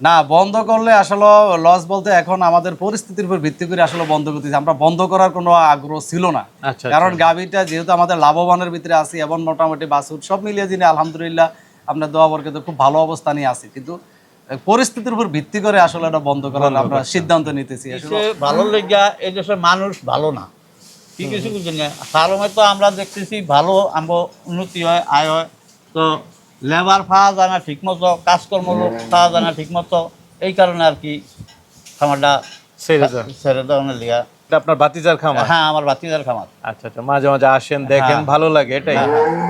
না, বন্ধ করলে আসলে লস বলতে এখন আমাদের পরিস্থিতির উপর ভিত্তি করে আসলে বন্ধ করতেছি। আমরা বন্ধ করার কোনো আগ্রহ ছিল না, কারণ গাভীটা যেহেতু আমাদের লাভবানের ভিতরে আছি এবং মোটামুটি বাছুর সব মিলিয়ে দিনে আলহামদুলিল্লাহ আমরা দোয়া বরকতে খুব ভালো অবস্থানে আছি, কিন্তু পরিস্থিতির উপর ভিত্তি করে আসলে এটা বন্ধ করার আমরা সিদ্ধান্ত নিতেছি। ভালো লেগে এই দেশের মানুষ ভালো না, কি কিছু বুঝছেন না। সারমে তো আমরা দেখতেছি ভালো আমরা উন্নতি হয়, আয় হয়, তো লেবার পাওয়া যায় না ঠিক মতো, কাজকর্ম লোক পাওয়া যায় না ঠিক মতো, এই কারণে আর কি খামারটা ছেড়ে দেওয়ার লিগা। আপনার ভাতিজার খামার? হ্যাঁ, আমার ভাতিজার খামার। আচ্ছা আচ্ছা, মাঝে মাঝে আসেন, দেখেন, ভালো লাগে এটাই।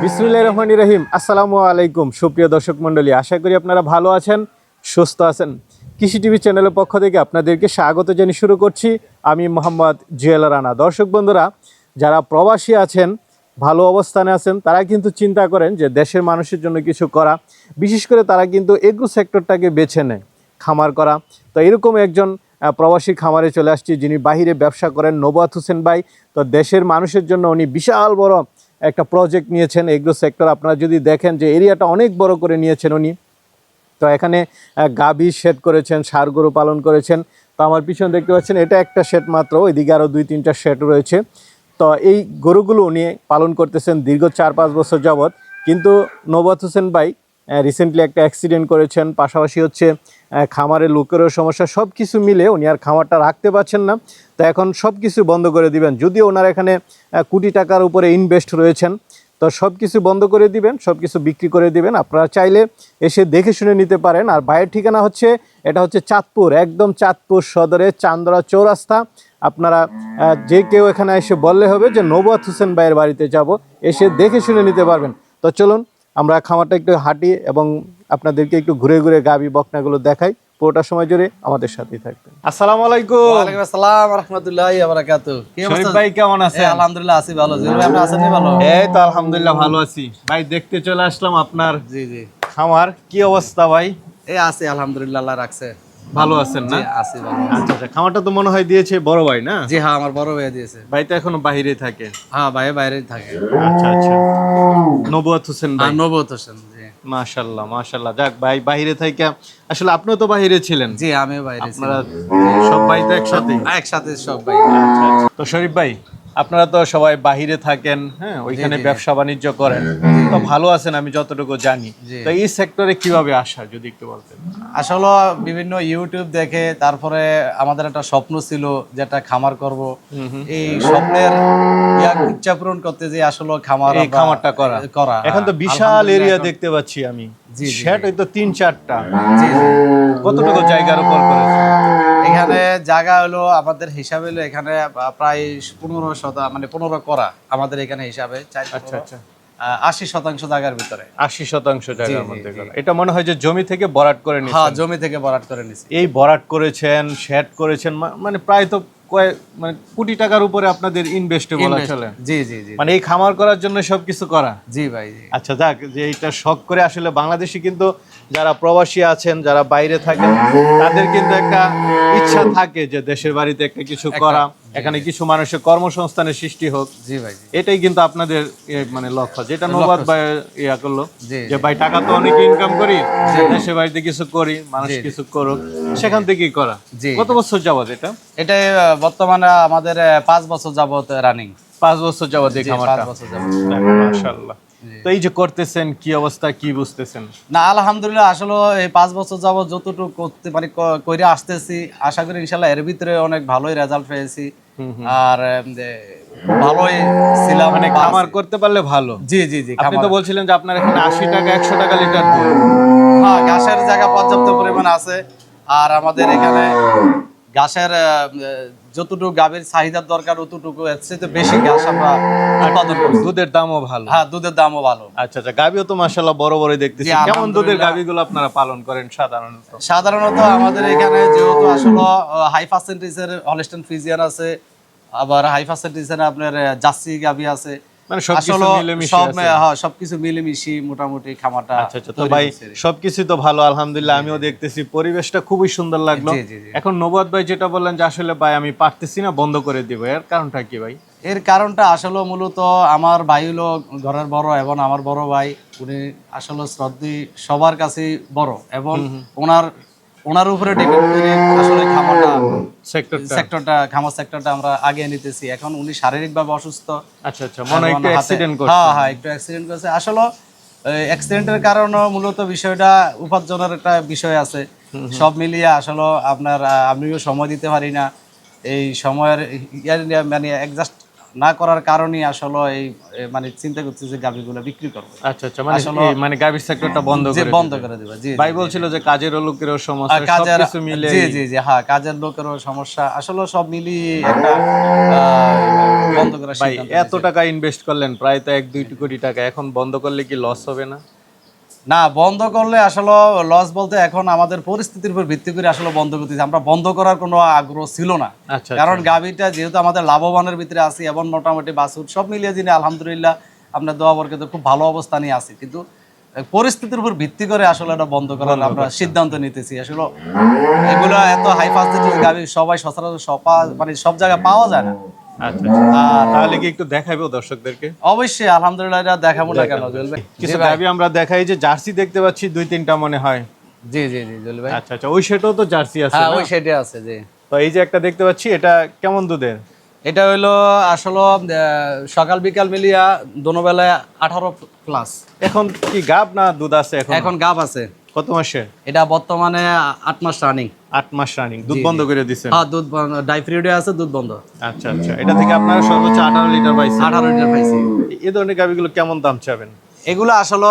বিসমিল্লাহির রহমানির রহিম। আসসালামু আলাইকুম সুপ্রিয় দর্শক মণ্ডলী, আশা করি আপনারা ভালো আছেন, সুস্থ আছেন। কৃষি টিভি চ্যানেলের পক্ষ থেকে আপনাদেরকে স্বাগত জানিয়ে শুরু করছি আমি মোহাম্মদ জুয়েল রানা। দর্শক বন্ধুরা, যারা প্রবাসী আছেন, ভালো অবস্থানে আছেন, তারা কিন্তু চিন্তা করেন যে দেশের মানুষের জন্য কিছু করা, বিশেষ করে তারা কিন্তু এগ্রো সেক্টরটাকে বেছে নেয় খামার করা। তো এরকম একজন প্রবাসী খামারে চলে আসছি, যিনি বাহিরে ব্যবসা করেন, নবাত হোসেন ভাই। তো দেশের মানুষের জন্য উনি বিশাল বড় একটা প্রজেক্ট নিয়েছেন এগ্রো সেক্টর। আপনারা যদি দেখেন যে এরিয়াটা অনেক বড় করে নিয়েছেন উনি। তো এখানে গাভী শেড করেছেন, ষাঁড় গরু পালন করেছেন। তো আমার পিছনে দেখতে পাচ্ছেন এটা একটা শেড মাত্র, ওইদিকে আরও 2-3টা শেড রয়েছে। তো এই গরুগুলো উনি পালন করতেছেন দীর্ঘ 4-5 বছর যাবৎ। কিন্তু নবাত হোসেন ভাই রিসেন্টলি একটা অ্যাক্সিডেন্ট করেছেন, পাশাপাশি হচ্ছে খামারের লোকেরও সমস্যা, সব কিছু মিলে উনি আর খামারটা রাখতে পারছেন না। তো এখন সব কিছু বন্ধ করে দিবেন, যদিও ওনার এখানে কোটি টাকার উপরে ইনভেস্ট রয়েছেন। তো সব কিছু বন্ধ করে দিবেন, সব কিছু বিক্রি করে দিবেন। আপনারা চাইলে এসে দেখে শুনে নিতে পারেন। আর ভাইয়ের ঠিকানা হচ্ছে, এটা হচ্ছে চাঁদপুর, একদম চাঁদপুর সদরে চান্দরা চৌরাস্তা। আপনারা যে কেউ এখানে এসে বললে হবে যে নবাত হোসেন ভাইয়ের বাড়িতে যাব, এসে দেখে শুনে নিতে পারবেন। তো চলুন আমরা খামারটা একটু হাঁটি এবং আপনাদেরকে একটু ঘুরে ঘুরে গাভী বকনাগুলো দেখাই। পুরোটা সময় জুড়ে আমাদের সাথেই থাকবেন। আসসালামু আলাইকুম। ওয়ালাইকুম আসসালাম ওয়া রাহমাতুল্লাহি ওয়া বারাকাতুহু। শরীফ ভাই কেমন আছেন? আলহামদুলিল্লাহ আছি ভালো। জিরো ভাই, আপনি আছেন ভালো? এই তো আলহামদুলিল্লাহ ভালো আছি ভাই। দেখতে চলে আসলাম আপনার জি জি খামার। কি অবস্থা ভাই? এই আছি আলহামদুলিল্লাহ, আল্লাহ রাখছে। ভালো আছেন না? জি আছি ভালো। আচ্ছা আচ্ছা, খামারটা তো মনে হয় দিয়েছে বড় ভাই না? জি হ্যাঁ, আমার বড় ভাই দিয়েছে। ভাই তো এখনো বাইরে থাকে? হ্যাঁ, ভাই বাইরেই থাকে। আচ্ছা আচ্ছা, নবুয়াত হোসেন ভাই। নবত হোসেন, জি মাশাআল্লাহ মাশাআল্লাহ। যাক ভাই বাইরে থেকে, আসলে আপনিও তো বাইরে ছিলেন। জি আমিও বাইরে ছিলাম। আপনারা সব ভাই তো একসাথে? একসাথে সব ভাই। আচ্ছা আচ্ছা। তো শরীফ ভাই, আপনারা তো সবাই বাহিরে থাকেন, হ্যাঁ, ওইখানে ব্যবসা বাণিজ্য করেন, তো ভালো আছেন আমি যতটুকু জানি। তো এই সেক্টরে কিভাবে আসা যদি একটু বলতেন। আসলে বিভিন্ন ইউটিউব দেখে তারপরে আমাদের একটা স্বপ্ন ছিল যে একটা খামার করব। এই স্বপ্নের ইচ্ছা পূরণ করতে যে আসলে এই খামারটা করা। এখন তো বিশাল এরিয়া দেখতে পাচ্ছি আমি। সেট হয়তো 3-4টা। জি জি। কতটুকু জায়গার উপর করেছে? এখানে জায়গা হলো আমাদের হিসাবে হলো এখানে প্রায় 15 করা আমাদের এখানে হিসাবে। আচ্ছা আচ্ছা, 80% জায়গার ভিতরে। 80% জায়গার মধ্যে করা। এটা মনে হয় যে জমি থেকে ভরাট করে নিয়েছেন? হ্যাঁ, জমি থেকে ভরাট করে নিয়েছি। এই ভরাট করেছেন, শেড করেছেন, মানে প্রায় তো মানে কোটি টাকার উপরে আপনাদের ইনভেস্ট বলা চলে। জি জি জি। মানে এই খামার করার জন্য সবকিছু করা? জি ভাই জি। আচ্ছা, যাক, যে এটা শখ করে আসলে বাংলাদেশে কিন্তু যারা প্রবাসী আছেন, যারা বাইরে থাকেন, তাদের কিন্তু একটা ইচ্ছা থাকে যে দেশের বাড়িতে একটা কিছু করা, এখানে কিছু মানুষের কর্মসংস্থানের সৃষ্টি হোক। জি ভাই। এটাই কিন্তু আপনাদের মানে লক্ষ্য, যেটা নবাত ভাই ইয়া করলো যে ভাই টাকা তো অনেক ইনকাম করি, দেশের বাড়িতে কিছু করি, মানুষ কিছু করুক, সেখান থেকেই করা। কত বছর যাবত এটা? এটা বর্তমানে আমাদের 5 বছর যাবত রানিং। 5 বছর যাবত এই খামারটা? 5 বছর যাবত। মাশাআল্লাহ। তো এই যে করতেছেন, কি অবস্থা, কি বুঝতেছেন? না আলহামদুলিল্লাহ, আসলে এই 5 বছর যাবত যতটুকু করতে পারি কইরা আসতেছি, আশা করি ইনশাআল্লাহ এর ভিতরে অনেক ভালোই রেজাল্ট পেয়েছি। আর ভালোই ছিলাম, মানে খামার করতে পারলে ভালো। জি জি জি। আপনি তো বলছিলেন যে আপনার এখানে 80 টাকা 100 টাকা লিটার দুধ। হ্যাঁ, ঘাসের জায়গা পর্যাপ্ত পরিমাণ আছে। আর আমাদের এখানে ঘাসের যতটুকু গাভীর চাহিদার দরকার অতটুকু, এর চেয়ে বেশি ঘাস আমরা উৎপাদন করি। দুধের দামও ভালো? হ্যাঁ, দুধের দামও ভালো। আচ্ছা আচ্ছা, গাভীও তো মাশাআল্লাহ বড় বড় দেখতেছি। কেমন দুধের গাভীগুলো আপনারা পালন করেন সাধারণত? সাধারণত আমাদের এখানে যেহেতু আসলে হাই পার্সেন্টেজের হলস্টাইন ফ্রিজিয়ান আছে, আবার হাই পার্সেন্টেজের আপনার জার্সি গাভী আছে, মানে সবকিছু মিলেমিশে আছে। হ্যাঁ, সবকিছু মিলেমিশে মোটামুটি খামারটা। আচ্ছা আচ্ছা। তো ভাই সবকিছু তো ভালো আলহামদুলিল্লাহ, আমিও দেখতেছি পরিবেশটা খুবই সুন্দর লাগলো। এখন নবাত ভাই যেটা বললেন যে আসলে ভাই আমি পারতেছি না, বন্ধ করে দিব, এর কারণটা কি ভাই? এর কারণটা আসলে মূলত আমার ভাই হলো ঘরের বড় এবং আমার বড় ভাই, উনি আসলে শ্রদ্ধি সবার কাছে বড় এবং ওনার ওনার উপরে ডিপেন্ড করে আসলে খামারটা সেক্টরটা খামার সেক্টরটা আমরা আগে নিতেছি। এখন উনি শারীরিকভাবে অসুস্থ। আচ্ছা আচ্ছা, মনে হয় একটু অ্যাক্সিডেন্ট করছে। হ্যাঁ হ্যাঁ, একটু অ্যাক্সিডেন্ট করেছে। আসলে অ্যাক্সিডেন্টের কারণে মূলত বিষয়টা উপার্জনের একটা বিষয় আছে। সব মিলিয়ে আসলে আপনার আমিও সময় দিতে পারি না। এই সময়ের মানে অ্যাডজাস্ট না করার কারণেই আসলে এই মানে চিন্তা করছি যে গাভীগুলো বিক্রি করবো। আচ্ছা আচ্ছা, মানে গাভীর সেক্টরটা বন্ধ করে দেবো। জি ভাই বলছিল যে কাজের লোকেরও সমস্যা, কাজের, সবকিছু মিলে। জি জি জি, হ্যাঁ, কাজের লোকেরও সমস্যা, আসলে সব মিলিয়ে একটা বন্ধ করার ভাই সিদ্ধান্ত এত টাকা ইনভেস্ট করলেন, প্রায় তো 1-2 কোটি টাকা, এখন বন্ধ করলে কি লস হবে না? না, বন্ধ করলে আসলে লস বলতে এখন আমাদের পরিস্থিতির উপর ভিত্তি করে আসলে বন্ধ করতেছি। আমরা বন্ধ করার কোনো আগ্রহ ছিল না, আচ্ছা, কারণ গাভীটা যেহেতু আমাদের লাভবানের ভিতরে আছি এবং মোটামুটি বাছুর সব মিলিয়ে যিনি আলহামদুলিল্লাহ আপনার দোয়া বরকতে খুব ভালো অবস্থানে আছি, কিন্তু পরিস্থিতির উপর ভিত্তি করে আসলে এটা বন্ধ করার আমরা সিদ্ধান্ত নিতেছি। আসলে এগুলো এত হাই ফাস্টেজ গাভী সবাই সচরাচর মানে সব জায়গায় পাওয়া যায় না। আচ্ছা আচ্ছা, তাহলে কি একটু দেখাবো দর্শকদেরকে? অবশ্যই, আলহামদুলিল্লাহ, এটা দেখাবো না কেন জুয়েল ভাই? কিছু গাভী আমরা দেখাই, যে জার্সি দেখতে পাচ্ছি 2-3টা মনে হয়। জি জি জি জুয়েল ভাই। আচ্ছা আচ্ছা, ওই সেটাও তো জার্সি আছে হ্যাঁ, না? ওই সেটে আছে। জি, তো এই যে একটা দেখতে পাচ্ছি, এটা কেমন দুধের? এটা হইলো আসলে সকাল বিকাল মিলিয়া দোনো বেলায় 18+। এখন কি গাব না দুধ আছে? এখন গাব আছে। কত মাসে? এটা বর্তমানে 8 মাস রানিং। 8 মাস রানিং। দুধ বন্ধ করে দিছেন? হ্যাঁ, দুধ ডাই পিরিয়ডে আছে, দুধ বন্ধ। আচ্ছা আচ্ছা, এটা থেকে আপনারা সর্বোচ্চ 18 লিটার পাইছেন? 18 লিটার পাইছি। এই ধরনের গাভিগুলো কেমন দাম চাবেন? এগুলো আসলে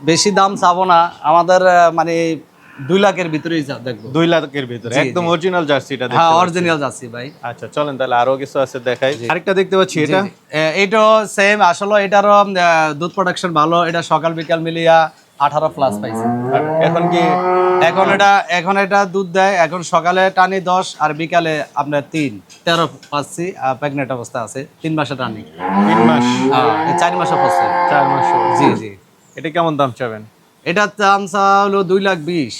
বেশি দাম চাবো না, আমাদের মানে 2 লাখের ভিতরেই দেখবো। 2 লাখের ভিতরে একদম অরিজিনাল জার্সিটা? হ্যাঁ, অরিজিনাল যাচ্ছি ভাই। আচ্ছা চলেন তাহলে আরো কিছু আছে দেখাই। আরেকটা দেখতে পাচ্ছি, এটা এইটাও সেম। আসলে এটারও দুধ প্রোডাকশন ভালো। এটা সকাল বিকাল মিলিয়া 18+ পাইছে। এখন এটা দুধ দেয়। এখন সকালে টানি 10 আর বিকালে আপনার 13 পাচ্ছি। প্রেগনেন্ট অবস্থা আছে, 3 মাসে টানি। 3 মাস? 4 মাসে পড়ছে। 4 মাস? জি জি। এটা কেমন দাম চাবেন? এটার দাম হলো 2,20,000।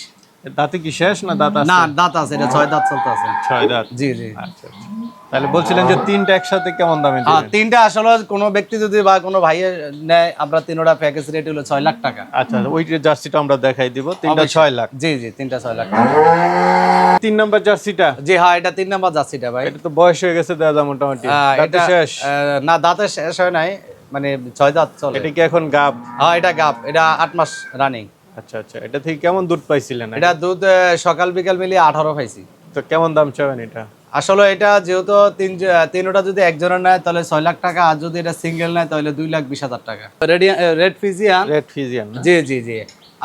দাঁতে কি শেষ না দাঁত আছে? না, দাঁত আছে। এটা 6 দাঁত চলতে আছে। 6 দাঁত? জি জি। আচ্ছা আচ্ছা, তাহলে বলছিলেন যে 3টা একসাথে কেমন দামে দিবেন? 3টা আসলে কোনো ব্যক্তি যদি বা কোনো ভাইয়ের নেয়, আমরা 3টা প্যাকেজ রেট হলো 6 লাখ টাকা। আচ্ছা, ওই জার্সিটা আমরা দেখাই দিব। 3টা 6 লাখ? জি জি, 3টা 6 লাখ টাকা। 3 নাম্বার জার্সিটা? জি হ্যাঁ, এটা 3 নাম্বার জার্সিটা ভাই। এটা তো বয়স হয়ে গেছে দাদা মোটামুটি, দাঁতে এটা শেষ? না, দাঁতে শেষ হয় নাই, মানে 6 দাঁত চলে। এটা কি এখন গাব? হ্যাঁ, এটা গাব। এটা 8 মাস রানিং। আচ্ছা আচ্ছা, এটা থেকে কেমন দুধ পাইছিলেন? এটা দুধ সকাল বিকাল মিলিয়ে 18 পাইছি। তো কেমন দাম চাবেন এটা? আসলে এটা যেহেতু তিনটা যদি একজনের নেয় তাহলে 6 লাখ টাকা, আর যদি এটা সিঙ্গেল নেয় তাহলে 2,20,000 টাকা। Red Friesian. Red Friesian? জি জি জি।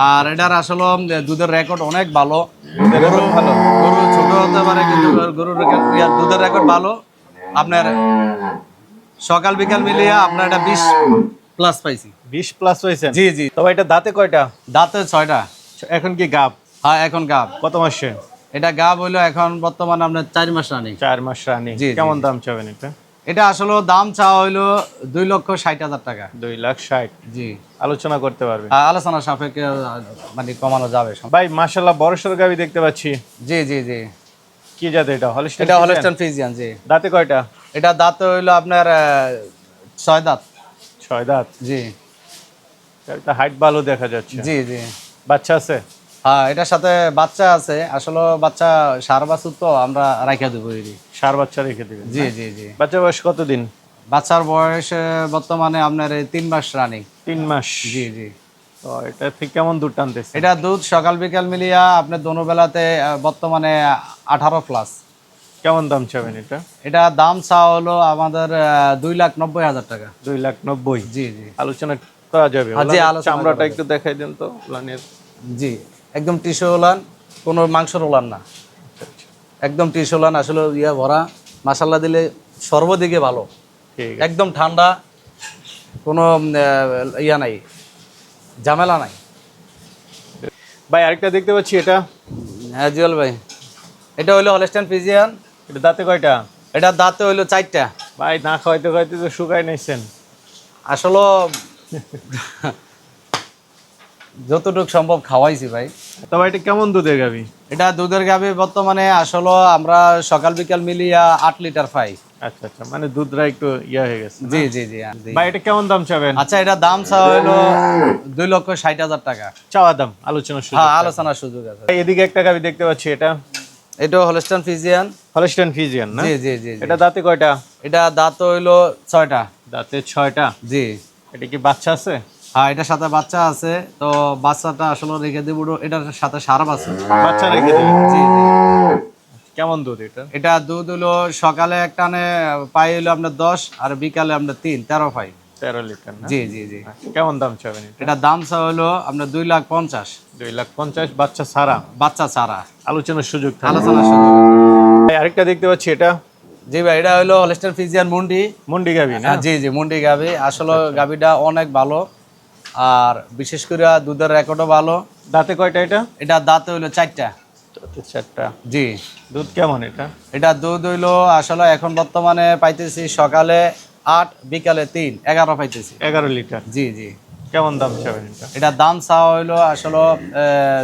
আর এটার আসলে দুধের রেকর্ড অনেক ভালো। ভালো? গরু ছোট হতে পারে কিন্তু গরুর দুধের রেকর্ড ভালো। আপনার সকাল বিকাল মিলিয়ে আপনার এটা 20+ পাইছি। 20+ পাইছেন? জি জি। তবে এটা দাঁতে কয়টা? দাঁতে 6টা। এখন কি গাব? হ্যাঁ, এখন গাব। কত মাসে? এটা গাব হইলো এখন বর্তমানে আপনার 4 মাস রানিং। 4 মাস রানিং। জি, কেমন দাম চাবেন এটা? এটা আসলে দাম চাওয়া হইলো 2,60,000 টাকা। 2,60,000? জি। আলোচনা করতে পারবে? আলোচনা সাপেক্ষে মানে কমানো যাবে। ভাই মাশাআল্লাহ, বড়সড় গাবি দেখতে পাচ্ছি। জি জি জি। কি জাত এটা? হলস্টাইন? এটা হলস্টাইন ফ্রিজিয়ান। জি। দাঁতে কয়টা? এটা দাঁত হইলো আপনার 6 দাঁত। 6 দাঁত? জি। এটা হাইট ভালো দেখা যাচ্ছে। জি জি। বাচ্চা আছে? হ্যাঁ, এটার সাথে বাচ্চা আছে। আসলে বাচ্চা সার বাছুর তো আমরা রাখিয়া দেবো। সার বাচ্চা রেখে দিবেন? জি জি জি। বাচ্চা বয়স কতদিন? বাচ্চার বয়স বর্তমানে আপনার 3 মাস রানিং। 3 মাস? জি জি। তো এটা থেকে কেমন দুধ টানতেছে? এটা দুধ সকাল বিকাল মিলিয়া আপনার দোনো বেলাতে বর্তমানে 18+। কেমন দাম চাবেন এটা? এটা দাম চাওয়া হলো আমাদের 2,90,000 টাকা। 2,90,000? জি জি। আলোচনা করা যাবে? জি, আলোচনা চামড়াটা করা একটু দেখাই দেন তো উলানের। জি, একদম টিস্যু ওলান, কোনো মাংসর ওলান না, একদম টিস্যু ওলান। আসলে ভরা মাসাল্লা দিলে সর্বদিকে ভালো। ঠিক আছে, একদম ঠান্ডা, কোনো নাই, ঝামেলা নাই। ভাই আরেকটা দেখতে পাচ্ছি, এটা? হ্যাঁ জুয়েল ভাই, এটা হইলো হলস্টাইন ফ্রিজিয়ান। এটা দাঁতে কয়টা? এটা দাঁতে হইলো 4টা। ভাই না খাইতে খাইতে তো শুকাই নাইছেন। আসলে যতটুকু সম্ভব খাওয়াইছি ভাই। তবে এটা কেমন দুধের গাবি? এটা দুধের গাভী বর্তমানে আসলে আমরা সকাল বিকাল মিলিয়া 8 লিটার পাই। আচ্ছা আচ্ছা, মানে দুধটা একটু ইয়া হয়ে গেছে। জি জি জি জি। ভাই এটা কেমন দাম চাবেন? আচ্ছা, এটা দাম চাওয়া হলো 2,60,000 টাকা। চাওয়া দাম, আলোচনা শুরু। হ্যাঁ, আলোচনার সুযোগ আছে। এদিকে একটা গাবি দেখতে পাচ্ছি, এটা এটা হলস্টাইন ফ্রিজিয়ান। হলস্টাইন ফ্রিজিয়ান না? জি জি জি জি। এটা দাঁতে কয়টা? এটা দাঁত হইলো 6টা। দাঁতে 6টা। জি। এটা কি বাচ্চা আছে? হ্যাঁ, এটার সাথে বাচ্চা আছে। তো বাচ্চাটা আসলে রেখে দেবো, এটার সাথে সারা আছে। বাচ্চা রেখে দিবেন? জি জি। কেমন দুধ এটা? এটা দুধ হলো সকালে এক টানে পাই হলো আপনার 10, আর বিকালে আপনার 13 পাই। 13 লিটার না? জি জি জি। কেমন দাম চাবেন এটা? এটা দাম চা হলো আপনার 2,50,000। 2,50,000 বাচ্চা ছাড়া? বাচ্চা ছাড়া। আলোচনার সুযোগ থাকবে। আলোচনার সুযোগ। ভাই আরেকটা দেখতে পাচ্ছি, এটা জি ভাই, এটা হলো হলস্টাইন ফ্রিজিয়ান মুন্ডি। মন্ডি গাবি না? জি জি, মুন্ডি গাবি। আসলে গাবিটা অনেক ভালো, আর বিশেষ করে দুধের রেকর্ডও ভালো। দাঁতে কয়টা এটা? এটা দাঁত হইলো 4টা। দাঁতে 4টা। জি। দুধ কেমন এটা? এটা দুধ হইলো আসলে এখন বর্তমানে পাইতেছি সকালে 8, বিকালে 3, 11 পাইতেছি। 11 লিটার। জি জি। কেমন দাম চাবেন এটা? এটা দাম চাওয়া হইলো আসলে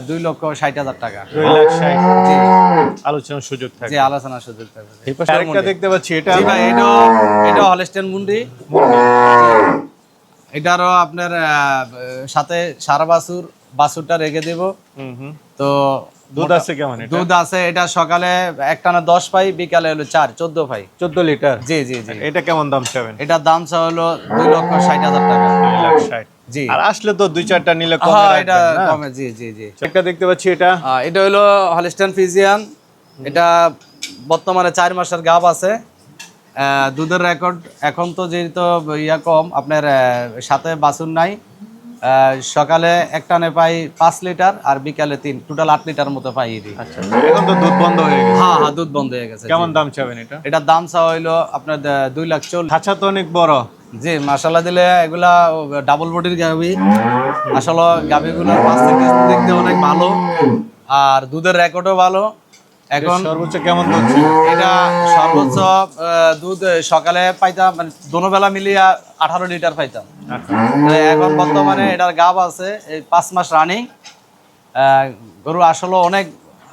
2,60,000 টাকা। 2,60,000। জি আলোচনার সুযোগ জি, থাকবে। আলোচনার সুযোগ থাকবে। এই পাশে আরেকটা দেখতে পাচ্ছি, এটা জি ভাই, এটা হলস্টাইন মুন্ডি। এটারও আপনার সাথে সারা বাছুরটা রেখে দেব। হুম হুম। তো দুধ আছে কেমন এটা? দুধ আছে, এটা সকালে একটানা 10 পাই, বিকালে হলো 4, 14 পাই। 14 লিটার। জি জি জি। এটা কেমন দাম চাবেন? এটার দাম চা হলো 2,60,000 টাকা। 2,60,000। জি। আর আসলে তো 2-4টা নিলে কমে হ্যাঁ, রাখবেন এটা না? কমে। জি জি জি। একটা দেখতে পাচ্ছি, এটা এটা হলো হলস্টাইন ফ্রিজিয়ান। এটা বর্তমানে 4 মাসের গাব আছে। দুধের রেকর্ড এখন তো যেহেতু ইয়া কম, আপনার সাথে বাছুর নাই। সকালে এক টানে পাই 5 লিটার, আর বিকালে 3, টোটাল 8 লিটার মতো পাই এটি। আচ্ছা, এখন তো দুধ বন্ধ হয়ে গেছে। হ্যাঁ হ্যাঁ, দুধ বন্ধ হয়ে গেছে। কেমন দাম চাবেন এটা? এটার দাম চা হইলো আপনার 2,40,000। খাঁচা তো অনেক বড়। জি, মাশাআল্লাহ দিলে এগুলা ডাবল বডির গাভি। আসলে গাভিগুলোর পার্সেন্টেজ দেখতে অনেক ভালো, আর দুধের রেকর্ডও ভালো। এখন সর্বোচ্চ কেমন দুধ ছিল? এটা সর্বোচ্চ দুধ সকালে পাইতাম, মানে দোনোবেলা মিলিয়ে 18 লিটার পাইতাম। তো এখন বর্তমানে এটার গাব আছে এই 5 মাস রানিং। গরু আসলে অনেক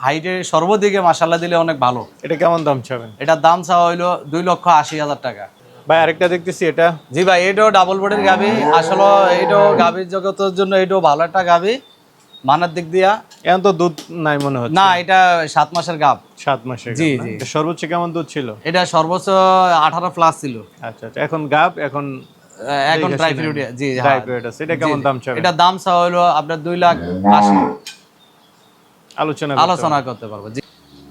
হাইটে, সর্বদিকে মাশাআল্লাহ দিলে অনেক ভালো। এটা কেমন দাম চাবেন? এটার দাম চাওয়া হইলো 2,80,000 টাকা। ভাই আরেকটা দেখতেছি, এটা জি ভাই, এটাও ডাবল বডির গাভি। আসলে এটাও গাভির জগতের জন্য এটাও ভালো একটা গাভি মানের দিক দিয়া। এখন তো দুধ নাই মনে হচ্ছে। না, এটা 7 মাসের গাভ। 7 মাসের। জি, গাব না? জি। এটা সর্বোচ্চ কেমন দুধ ছিল? এটা সর্বোচ্চ 18 প্লাস ছিল। আচ্ছা আচ্ছা, এখন গাব, এখন এখন ড্রাই ফ্রুট। জি ড্রাই হ্যাঁ। ফ্রুট আছে। এটা কেমন দাম চাবেন? এটা দাম চাওয়া হলো আপনার 2,80,000। আলোচনা আলোচনা করতে পারবো। জি।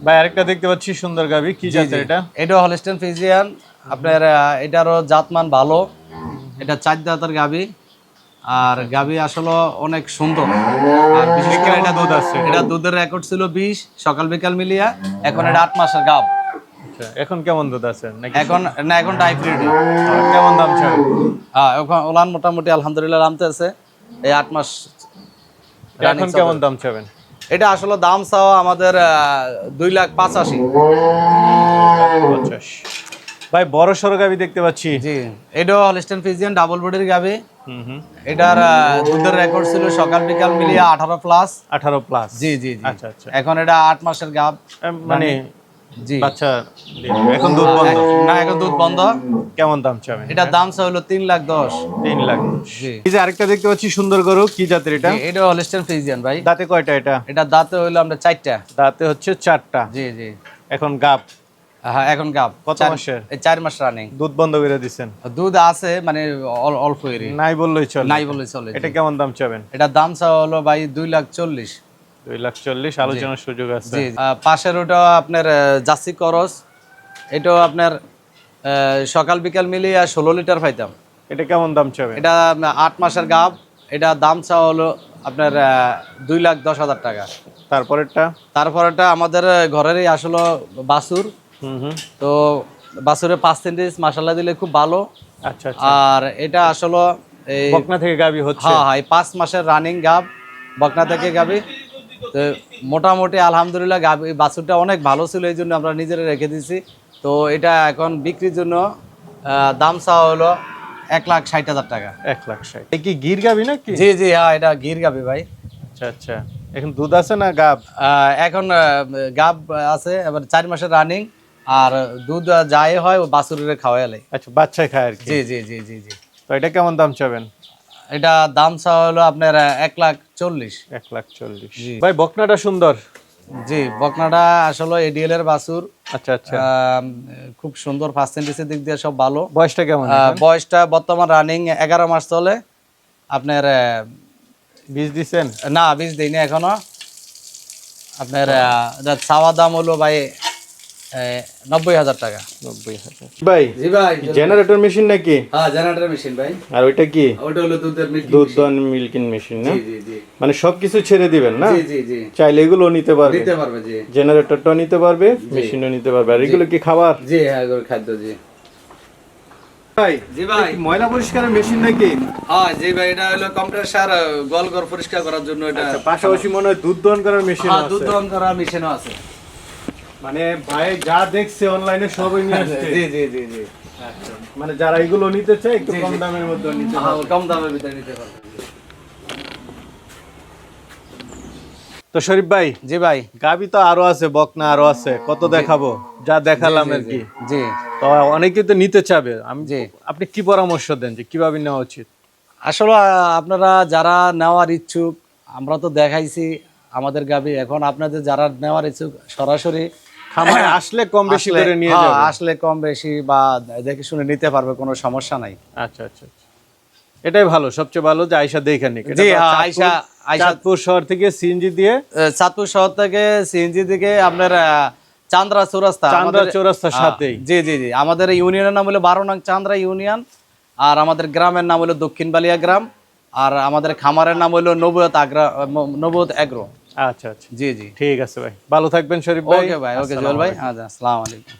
ভাই আরেকটা দেখতে পাচ্ছি, সুন্দর গাবি। কি জাতের এটা? এটা হলস্টাইন ফ্রিজিয়ান। আপনার এটারও জাতমান ভালো। এটা 4 দাঁতের গাভি, আর গাভি আসলে অনেক সুন্দর। আর বিশেষ করে এটা দুধ আছে, এটা দুধের রেকর্ড ছিল 20 সকাল বিকাল মিলিয়া। এখন এটা 8 মাসের গাভ। আচ্ছা, এখন কেমন দুধ আছে নাকি? এখন না, এখন ড্রাই ফ্রুট। কেমন দাম চাবেন? এখন ওলান মোটামুটি আলহামদুলিল্লাহ নামতে আছে। এই 8 মাস এখন কেমন দাম চাবেন? এটা আসলে দাম চাওয়া আমাদের 2,85,000। 50। ভাই বড় সড়ো গাবি দেখতে পাচ্ছি। জি, এটাও হলস্টাইন ফ্রিজিয়ান ডাবল বডির গাভি। হুম হুম। এটার দুধের রেকর্ড ছিল সকাল বিকাল মিলিয়ে 18 প্লাস। 18 প্লাস। জি জি জি। আচ্ছা আচ্ছা। এখন এটা 8 মাসের গাভ। মানে জি। বাচ্চা দিবে। এখন দুধ বন্ধ না, এখন দুধ বন্ধ। কেমন দাম চাবেন? এটার দাম চা হলো 3,10,000। 3 লাখ। জি। এই যে আরেকটা দেখতে পাচ্ছি, সুন্দর গরু। কি জাতের এটা? এটা হলস্টাইন ফ্রিজিয়ান ভাই। দাঁতে কয়টা এটা? এটা দাঁতে হইলো আমরা 4টা। দাঁতে হচ্ছে 4টা। জি জি। এখন গাব হ্যাঁ, এখন গাভ। কত মাসের? এই 4 মাস রানিং। দুধ বন্ধ করে দিছেন? দুধ আছে, মানে অল্প এরই। নাই বললেই চলে। নাই বলে চলে। এটা কেমন দাম চাবেন? এটার দাম চা হলো ভাই 2,40,000। 2,40,000। আলোচনার সুযোগ আছে। জি। পাশের ওটা আপনার জার্সি করস। এটাও আপনার সকাল বিকাল মিলিয়ে 16 লিটার পাইতাম। এটা কেমন দাম চাবেন? এটা 8 মাসের গাভ। এটা দাম চা হলো আপনার 2,10,000 টাকা। তারপরেরটা? তারপরেটা আমাদের ঘরেরই আসলে বাছুর। হুম হুম। তো বাছুরের পার্সেন্টেজ মাশাআল্লাহ দিলে খুব ভালো। আচ্ছা আচ্ছা। আর এটা আসলে এই বকনা থেকে গাবি হচ্ছে? হ্যাঁ হ্যাঁ, 5 মাসের রানিং গাভ, বকনা থেকে গাভি। তো মোটামুটি আলহামদুলিল্লাহ গাভি বাছুরটা অনেক ভালো ছিল, এই জন্য আমরা নিজেরা রেখে দিছি। তো এটা এখন বিক্রির জন্য দাম চাওয়া হলো 1,60,000 টাকা। 1,60,000। এই কি গির গাবি নাকি? জি জি হ্যাঁ, এটা গির গাভি ভাই। আচ্ছা আচ্ছা। এখন দুধ আছে না গাব? এখন গাভ আছে, এবার 4 মাসের রানিং। আর দুধ যাই হয় ও বাছুরের খাওয়াইলে। আচ্ছা, বাচ্চায় খায় আর কি। জি জি জি জি জি। তো এটা কেমন দাম চাবেন? এটা দাম চাওয়া হলো আপনার 1,40,000। 1,40,000। ভাই বকনাটা সুন্দর। জি, বকনাটা আসলে এডিএল এর বাছুর। আচ্ছা আচ্ছা। খুব সুন্দর, পার্সেন্টেজের দিক দিয়ে সব ভালো। বয়সটা কেমন? বয়সটা বর্তমান রানিং 11 মাস চলে। আপনার বীজ দিছেন? না, বীজ দিইনি এখনো। আপনার চাওয়া দাম হলো ভাই 90,000 টাকা। 90,000। ভাই জি ভাই। জেনারেটর মেশিন নাকি? হ্যাঁ, জেনারেটর মেশিন ভাই। আর ওইটা কি? ওটা হলো দুধের দুধ দন মিল্কিং মেশিন না? জি জি জি মানে সবকিছু ছেড়ে দিবেন না? জি জি জি। চাইলে এগুলো নিতে পারবে? দিতে পারবে জি। জেনারেটরটাও নিতে পারবে, মেশিনও নিতে পারবে। আর এগুলো কি খাবার? জি হ্যাঁ, এগুলো খাদ্য জি। ভাই জি ভাই। ময়লা পরিষ্কারের মেশিন নাকি? হ্যাঁ জি ভাই, এটা হলো কম্প্রেসার, গোলঘর পরিষ্কার করার জন্য এটা। পাশাপাশি মনে হয় দুধ দহন করার মেশিন হ্যাঁ, আছে। দুধ দহন করার মেশিনও আছে। মানে ভাই যা দেখছে অনলাইনে সবই নিয়ে আসছে। জি জি জি জি। আচ্ছা, মানে যারা এগুলো নিতে চায় একটু কম দামের মধ্যে নিতে হ্যাঁ, পারবে। কম দামের ভিতরে নিতে পারবে। তো শরীফ ভাই, জি ভাই। গাবি তো আরো আছে, বকনা আরো আছে, কত দেখাবো? যা দেখালাম আর কি। জি তো অনেকেই তো নিতে চাবে। জি। আপনি কি পরামর্শ দেন যে কিভাবে নেওয়া উচিত? আসলে আপনারা যারা নেওয়ার ইচ্ছুক, আমরা তো দেখাইছি আমাদের গাবি। এখন আপনাদের যারা নেওয়ার ইচ্ছুক সরাসরি খামারে আসলে কম বেশি আসলে- করে নিয়ে হ্যাঁ, যাবে। আসলে কম বেশি বা দেখে শুনে নিতে পারবে, কোনো সমস্যা নাই। আচ্ছা আচ্ছা আচ্ছা। এটাই ভালো, সবচেয়ে ভালো যে আয়সা দেখে নিক। জি হ্যাঁ, আয়সা চাঁদপুর শহর থেকে সিএনজি দিয়ে, চাঁদপুর শহর থেকে সিএনজি দিকে আপনার চান্দ্রা চৌরাস্তা। চান্দ্রা আমাদের- চৌরাস্তার হ্যাঁ, সাথেই। জি জি জি। আমাদের ইউনিয়নের নাম হলো 12 নং চান্দ্রা ইউনিয়ন। আর আমাদের গ্রামের নাম হলো দক্ষিণ বালিয়া গ্রাম। আর আমাদের খামারের নাম হলো নবুয়ত এগ্রো। আচ্ছা আচ্ছা, জি জি। ঠিক আছে ভাই, ভালো থাকবেন শরীফ ভাই। ওকে ভাই, ওকে জুয়েল ভাই। আচ্ছা, আসসালামু আলাইকুম।